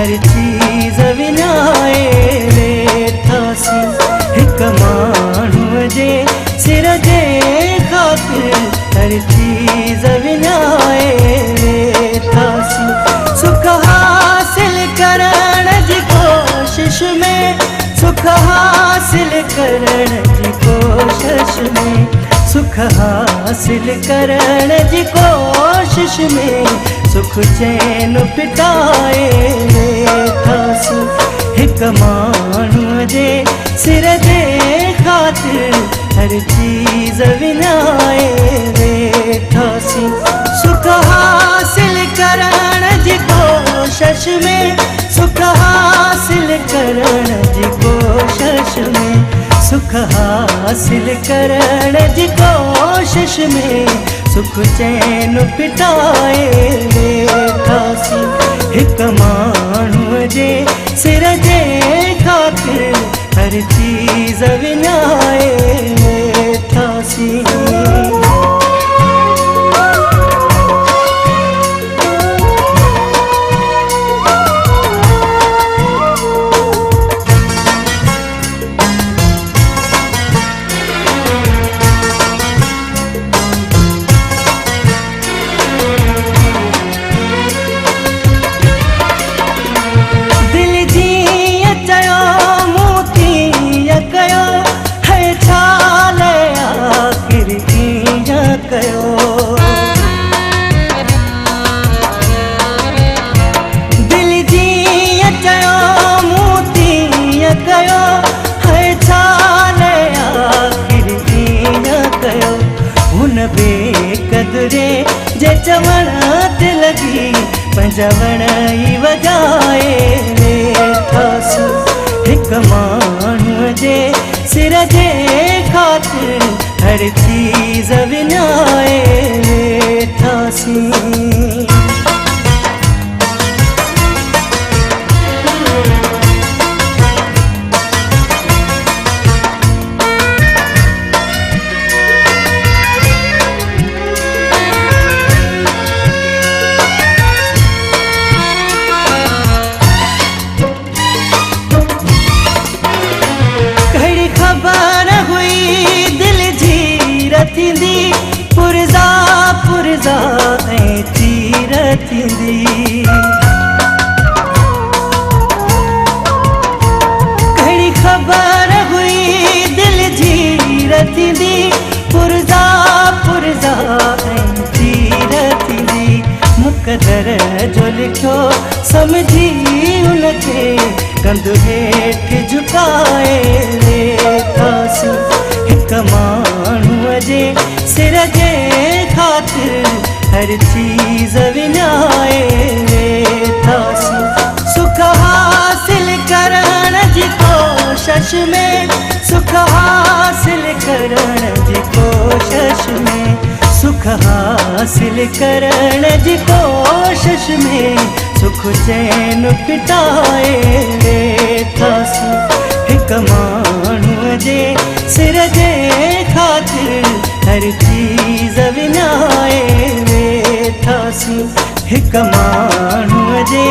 हर चीज़ विञाए वेठासीं। हिक माण्हूअ जे सिर जे ख़ातिर हर चीज़ विञाए वेठासीं। सुख हासिल करण जी कोशिश में, सुख हासिल करण जी कोशिश में, सुख हासिल करण जी कोशिश में, सुख चैन पिटाए वेठासीं। हिक माण्हूअ जे सिर जे ख़ातिर हर चीज़ विञाए वेठासीं। सुख हासिल करण जी कोशिश में, सुख हासिल करण जी कोशिश में, सुख हासिल करण जी कोशिश में, सुख चैन पिटाए वेठासीं। हिक माण्हूअ जे सिर जे ख़ातिर हर चीज़ विञाए वेठासीं। बेकदरे जे चवण ते लगी पंजवण ई वजाए वेठासीं। हिक माण्हूअ जे सिर जे ख़ातिर हर चीज़ विञाए वेठासीं। पुरज़ा पुरज़ा ऐं चीर थींदी। कहिड़ी ख़बर हुई दिलि जीर थींदी। पुरज़ा पुरज़ा ऐं चीर थींदी। मुक़दर जो लिखियो सम्झी उनखे कंधु हेठि झुकाए वेठासीं। हिक माण्हूअ जे सिर जे ख़ातिर हर चीज़ विञाए वेठासीं। सुख हासिल करण जी कोशिश में, सुख हासिल करण जी कोशिश में, सुख हासिल करण जी कोशिश में, सुख चैन पिटाए वेठासीं। हिक माण्हूअ जे सिर जे ख़ातिर हर चीज़ विञाए वेठासीं। हिक माण्हूअ जे